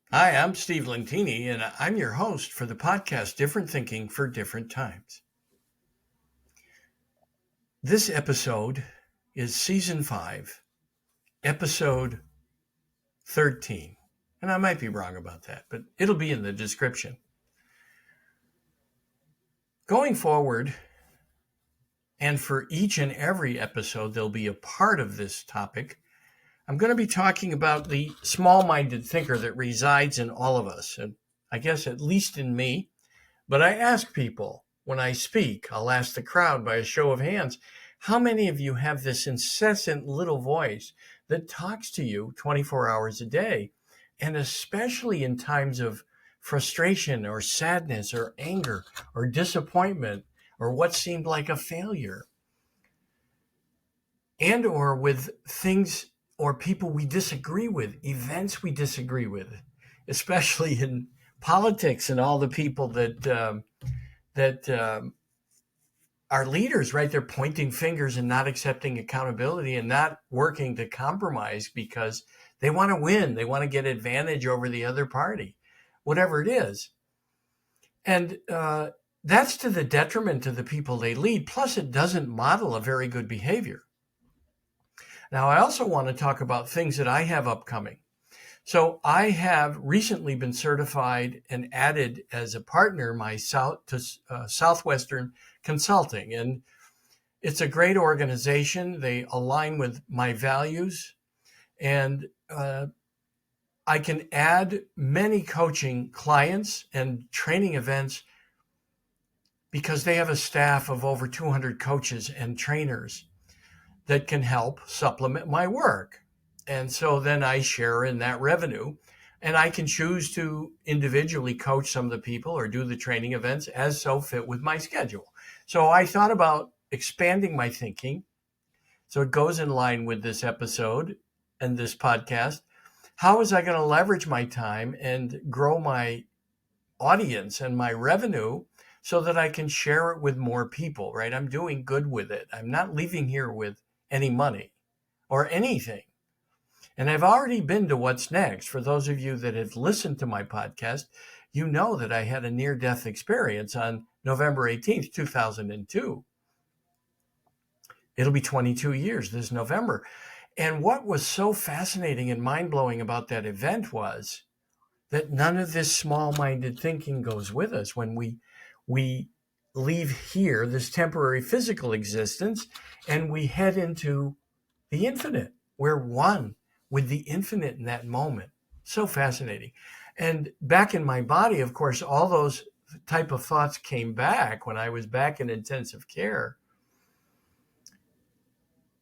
Hi, I'm Steve Lentini, and I'm your host for the podcast Different Thinking for Different Times. This episode is season 5, episode 13. And I might be wrong about that, but it'll be in the description. Going forward, and for each and every episode, there'll be a part of this topic. I'm going to be talking about the small minded thinker that resides in all of us, and I guess at least in me. But I ask people when I speak, I'll ask the crowd by a show of hands, how many of you have this incessant little voice that talks to you 24 hours a day? And especially in times of frustration or sadness or anger or disappointment or what seemed like a failure. And or with things or people we disagree with, events we disagree with, especially in politics and all the people that are leaders, right? They're pointing fingers and not accepting accountability and not working to compromise because they want to win. They want to get advantage over the other party, whatever it is. And that's to the detriment to the people they lead. Plus, it doesn't model a very good behavior. Now, I also want to talk about things that I have upcoming. So I have recently been certified and added as a partner my Southwestern Consulting, and it's a great organization. They align with my values, and I can add many coaching clients and training events because they have a staff of over 200 coaches and trainers that can help supplement my work. And so then I share in that revenue, and I can choose to individually coach some of the people or do the training events as so fit with my schedule. So I thought about expanding my thinking. So it goes in line with this episode and this podcast. How was I going to leverage my time and grow my audience and my revenue so that I can share it with more people, right? I'm doing good with it. I'm not leaving here with any money or anything. And I've already been to what's next. For those of you that have listened to my podcast, you know that I had a near-death experience on November 18th, 2002. It'll be 22 years this November. And what was so fascinating and mind-blowing about that event was that none of this small-minded thinking goes with us when we leave here, this temporary physical existence, and we head into the infinite. We're one with the infinite in that moment. So fascinating. And back in my body, of course, all those type of thoughts came back when I was back in intensive care.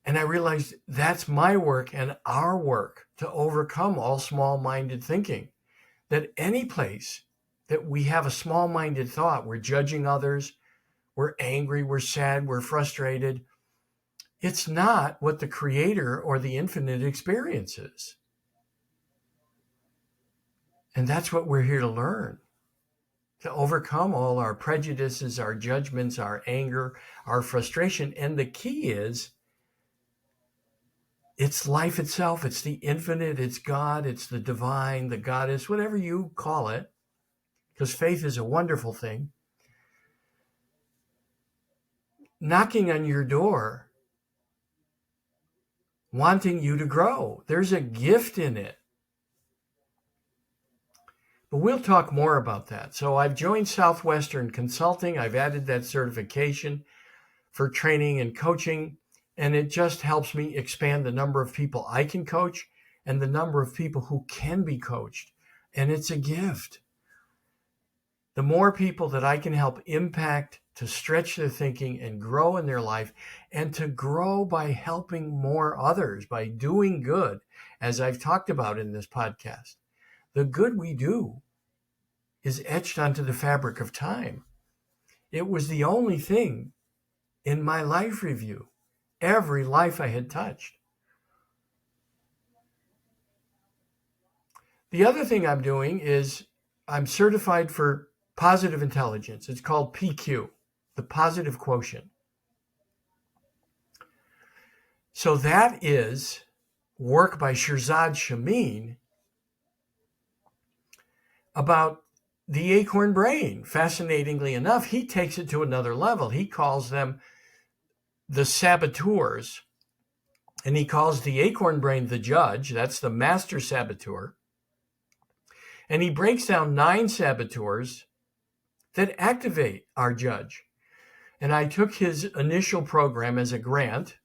And I realized that's my work and our work to overcome all small-minded thinking. That any place that we have a small-minded thought, we're judging others, we're angry, we're sad, we're frustrated, it's not what the creator or the infinite experiences. And that's what we're here to learn, to overcome all our prejudices, our judgments, our anger, our frustration. And the key is, it's life itself. It's the infinite. It's God. It's the divine, the goddess, whatever you call it, because faith is a wonderful thing. Knocking on your door, wanting you to grow. There's a gift in it. But we'll talk more about that. So I've joined Southwestern Consulting. I've added that certification for training and coaching, and it just helps me expand the number of people I can coach and the number of people who can be coached. And it's a gift. The more people that I can help impact to stretch their thinking and grow in their life, and to grow by helping more others, by doing good, as I've talked about in this podcast. The good we do is etched onto the fabric of time. It was the only thing in my life review, every life I had touched. The other thing I'm doing is I'm certified for positive intelligence. It's called PQ, the positive quotient. So that is work by Shirzad Chamine about the acorn brain. Fascinatingly enough, he takes it to another level. He calls them the saboteurs, and he calls the acorn brain the judge. That's the master saboteur. And he breaks down 9 saboteurs that activate our judge. And I took his initial program as a grant.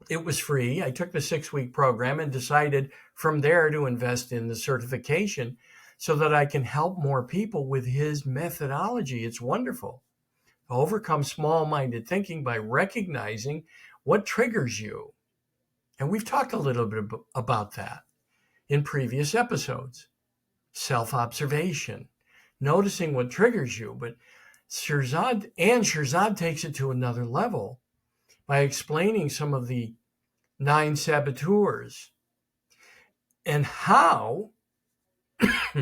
It was free. I took the 6-week program and decided from there to invest in the certification so that I can help more people with his methodology. It's wonderful. Overcome small-minded thinking by recognizing what triggers you. And we've talked a little bit about that in previous episodes. Self-observation, noticing what triggers you. But Shirzad takes it to another level by explaining some of the 9 saboteurs and how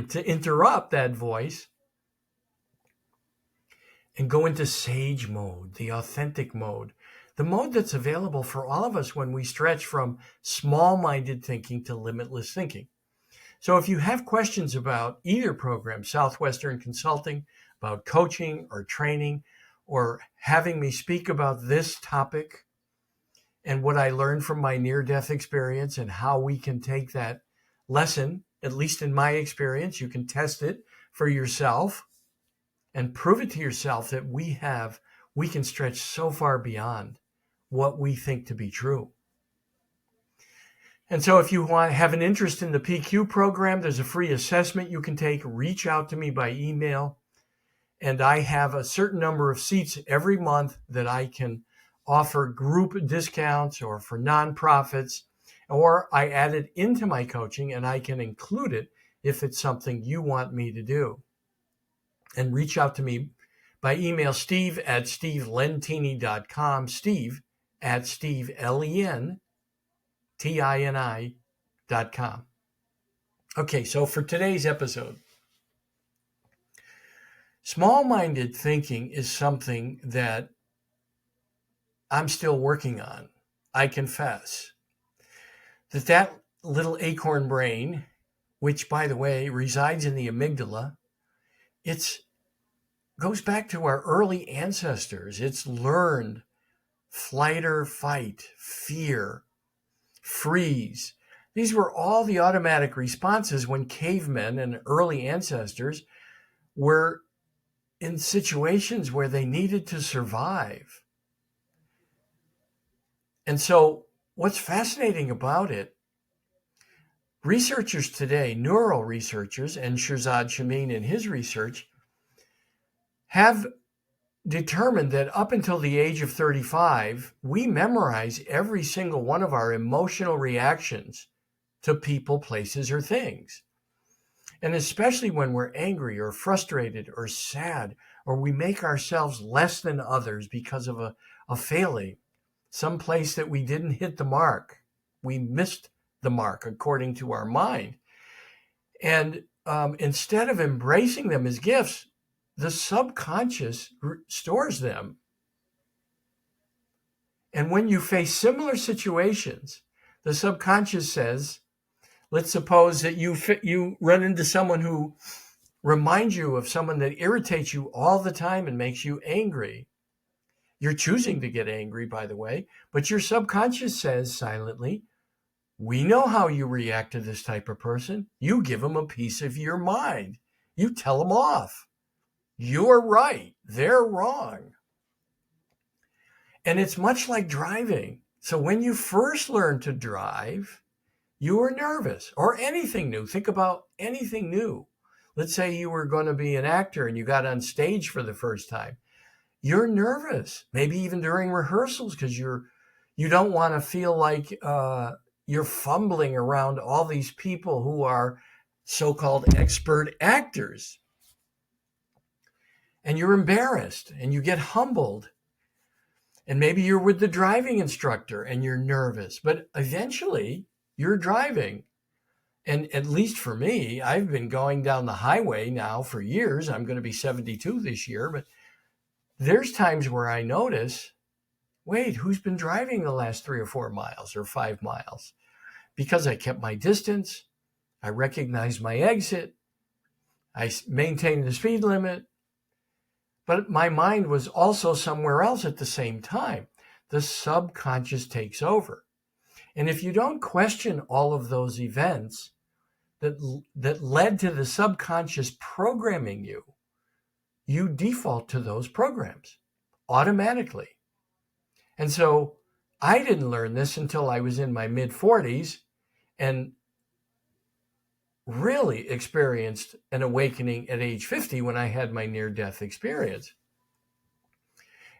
to interrupt that voice and go into sage mode, the authentic mode, the mode that's available for all of us when we stretch from small-minded thinking to limitless thinking. So if you have questions about either program, Southwestern Consulting, about coaching or training, or having me speak about this topic and what I learned from my near-death experience and how we can take that lesson, at least in my experience, you can test it for yourself and prove it to yourself that we can stretch so far beyond what we think to be true. And so if you have an interest in the PQ program, there's a free assessment you can take. Reach out to me by email. And I have a certain number of seats every month that I can offer group discounts or for nonprofits, or I add it into my coaching and I can include it if it's something you want me to do. And reach out to me by email, steve@stevelentini.com, steve@stevelentini.com. Okay, so for today's episode, small-minded thinking is something that I'm still working on. I confess that little acorn brain, which, by the way, resides in the amygdala, it goes back to our early ancestors. It's learned flight or fight, fear, freeze. These were all the automatic responses when cavemen and early ancestors were in situations where they needed to survive. And so what's fascinating about it, researchers today, neuro researchers, and Shirzad Chamine in his research, have determined that up until the age of 35, we memorize every single one of our emotional reactions to people, places, or things. And especially when we're angry or frustrated or sad, or we make ourselves less than others because of a failing, some place that we didn't hit the mark. We missed the mark according to our mind. And instead of embracing them as gifts, the subconscious stores them. And when you face similar situations, the subconscious says, let's suppose that you run into someone who reminds you of someone that irritates you all the time and makes you angry. You're choosing to get angry, by the way, but your subconscious says silently, we know how you react to this type of person. You give them a piece of your mind. You tell them off. You're right. They're wrong. And it's much like driving. So when you first learn to drive, you were nervous, or anything new. Think about anything new. Let's say you were going to be an actor and you got on stage for the first time. You're nervous, maybe even during rehearsals, because you don't want to feel like you're fumbling around all these people who are so-called expert actors. And you're embarrassed and you get humbled. And maybe you're with the driving instructor and you're nervous, but eventually you're driving. And at least for me, I've been going down the highway now for years. I'm going to be 72 this year, but there's times where I notice, wait, who's been driving the last 3 or 4 miles or 5 miles? Because I kept my distance. I recognized my exit. I maintained the speed limit, but my mind was also somewhere else at the same time. The subconscious takes over. And if you don't question all of those events that led to the subconscious programming you, you default to those programs automatically. And so I didn't learn this until I was in my mid 40s and really experienced an awakening at age 50 when I had my near-death experience.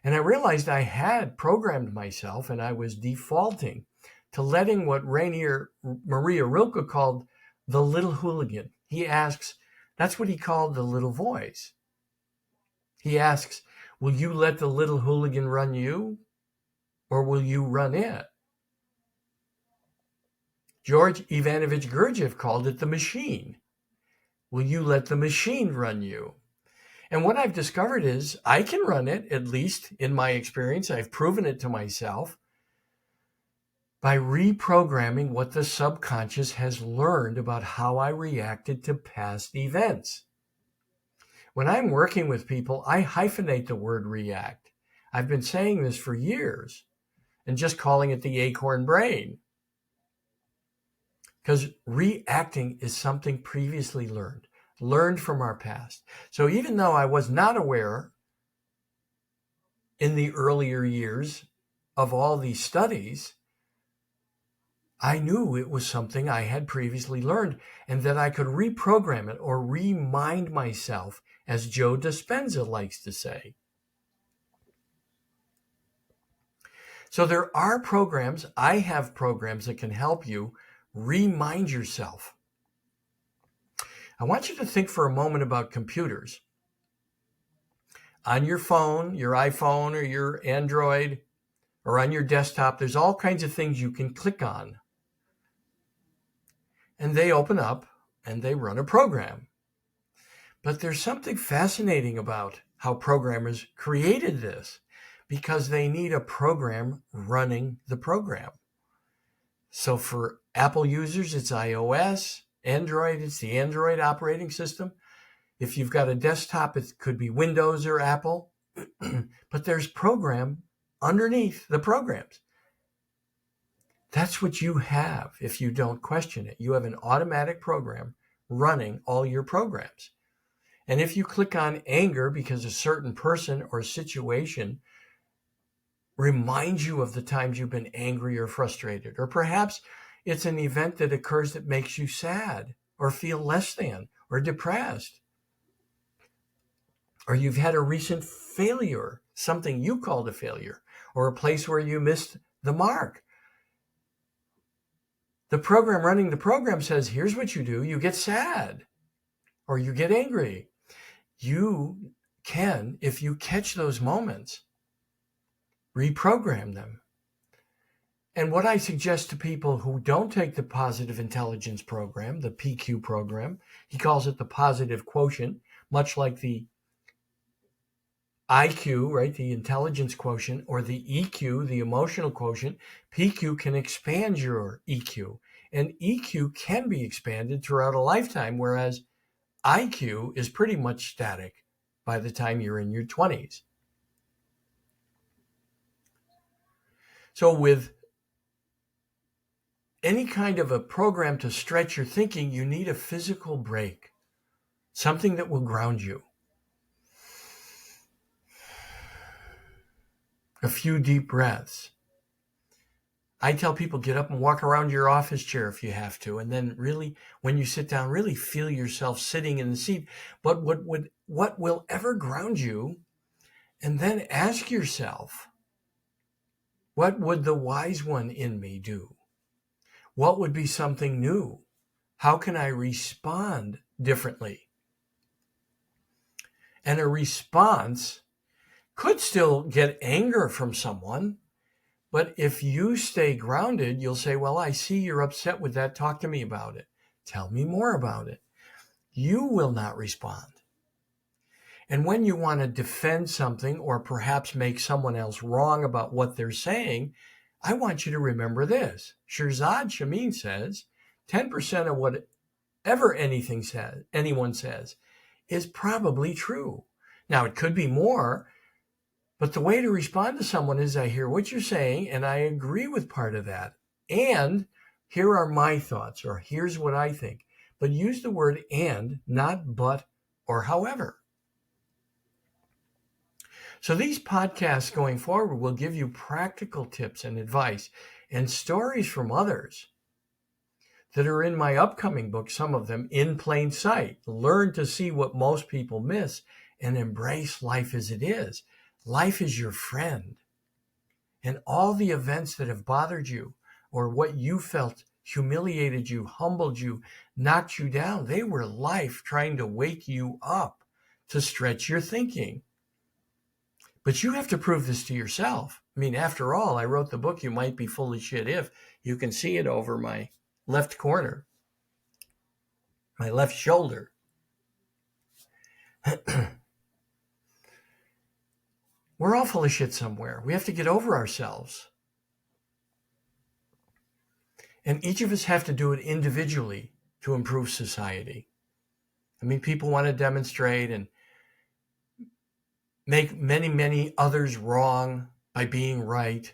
And I realized I had programmed myself and I was defaulting to letting what Maria Rilke called the little hooligan. He asks, that's what he called the little voice. He asks, will you let the little hooligan run you or will you run it? George Ivanovich Gurdjieff called it the machine. Will you let the machine run you? And what I've discovered is I can run it, at least in my experience. I've proven it to myself by reprogramming what the subconscious has learned about how I reacted to past events. When I'm working with people, I hyphenate the word react. I've been saying this for years and just calling it the acorn brain. Because reacting is something previously learned from our past. So even though I was not aware in the earlier years of all these studies, I knew it was something I had previously learned and that I could reprogram it or remind myself, as Joe Dispenza likes to say. So there are programs, I have programs that can help you remind yourself. I want you to think for a moment about computers. On your phone, your iPhone or your Android, or on your desktop, there's all kinds of things you can click on. And they open up and they run a program. But there's something fascinating about how programmers created this because they need a program running the program. So for Apple users, it's iOS. Android, it's the Android operating system. If you've got a desktop, it could be Windows or Apple. But there's program underneath the programs. That's what you have if you don't question it. You have an automatic program running all your programs. And if you click on anger because a certain person or situation reminds you of the times you've been angry or frustrated, or perhaps it's an event that occurs that makes you sad or feel less than or depressed, or you've had a recent failure, something you called a failure, or a place where you missed the mark. The program running the program says, here's what you do. You get sad or you get angry. You can, if you catch those moments, reprogram them. And what I suggest to people who don't take the positive intelligence program, the PQ program, he calls it the positive quotient, much like the IQ, right, the intelligence quotient, or the EQ, the emotional quotient. PQ can expand your EQ, and EQ can be expanded throughout a lifetime, whereas IQ is pretty much static by the time you're in your 20s. So with any kind of a program to stretch your thinking, you need a physical break, something that will ground you. A few deep breaths. I tell people, get up and walk around your office chair if you have to. And then really, when you sit down, really feel yourself sitting in the seat. But what will ever ground you? And then ask yourself, what would the wise one in me do? What would be something new? How can I respond differently? And a response could still get anger from someone, but if you stay grounded, you'll say, well, I see you're upset with that. Talk to me about it. Tell me more about it. You will not respond. And when you want to defend something or perhaps make someone else wrong about what they're saying, I want you to remember this. Shirzad Shamin says 10% of whatever anyone says is probably true. Now, it could be more, but the way to respond to someone is I hear what you're saying and I agree with part of that. And here are my thoughts, or here's what I think. But use the word and, not but or however. So these podcasts going forward will give you practical tips and advice and stories from others that are in my upcoming book, some of them In Plain Sight. Learn to see what most people miss and embrace life as it is. Life is your friend. And all the events that have bothered you or what you felt humiliated you, humbled you, knocked you down, they were life trying to wake you up to stretch your thinking. But you have to prove this to yourself. I mean, after all, I wrote the book, You Might Be Full of Shit If. You can see it over my left corner, my left shoulder. We're all full of shit somewhere. We have to get over ourselves. And each of us have to do it individually to improve society. I mean, people want to demonstrate and make many, many others wrong by being right.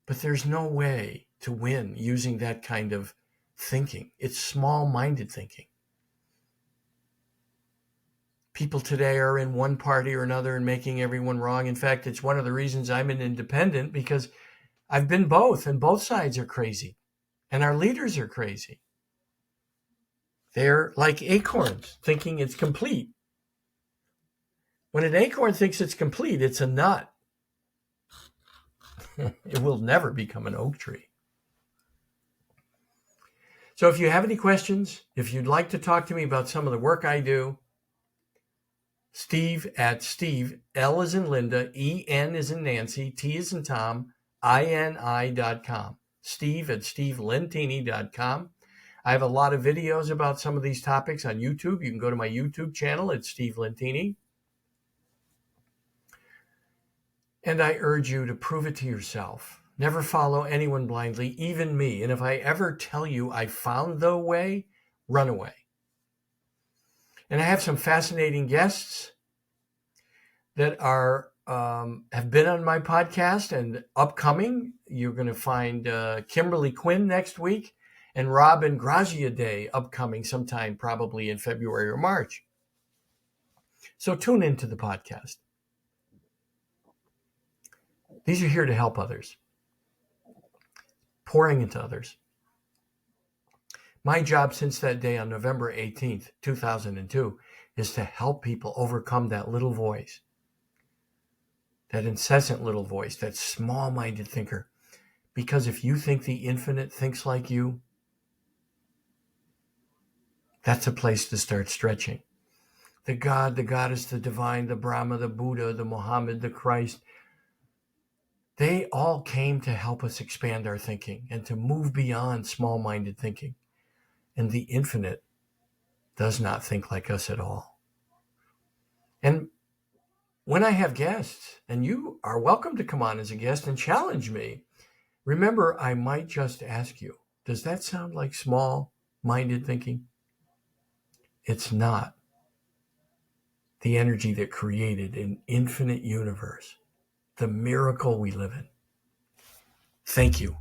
But there's no way to win using that kind of thinking. It's small-minded thinking. People today are in one party or another and making everyone wrong. In fact, it's one of the reasons I'm an independent, because I've been both, and both sides are crazy. And our leaders are crazy. They're like acorns, thinking it's complete. When an acorn thinks it's complete, it's a nut. It will never become an oak tree. So if you have any questions, if you'd like to talk to me about some of the work I do, Steve, L as in Linda, E-N as in Nancy, T as in Tom, INI.com. Steve at stevelentini.com. I have a lot of videos about some of these topics on YouTube. You can go to my YouTube channel at Steve Lentini. And I urge you to prove it to yourself. Never follow anyone blindly, even me. And if I ever tell you I found the way, run away. And I have some fascinating guests that are have been on my podcast and upcoming. You're going to find Kimberly Quinn next week and Robin Grazia Day upcoming sometime probably in February or March. So tune into the podcast. These are here to help others, pouring into others. My job since that day on November 18th, 2002, is to help people overcome that little voice, that incessant little voice, that small-minded thinker. Because if you think the infinite thinks like you, that's a place to start stretching. The God, the goddess, the divine, the Brahma, the Buddha, the Muhammad, the Christ, they all came to help us expand our thinking and to move beyond small-minded thinking. And the infinite does not think like us at all. And when I have guests, and you are welcome to come on as a guest and challenge me, remember, I might just ask you, does that sound like small-minded thinking? It's not the energy that created an infinite universe, the miracle we live in. Thank you.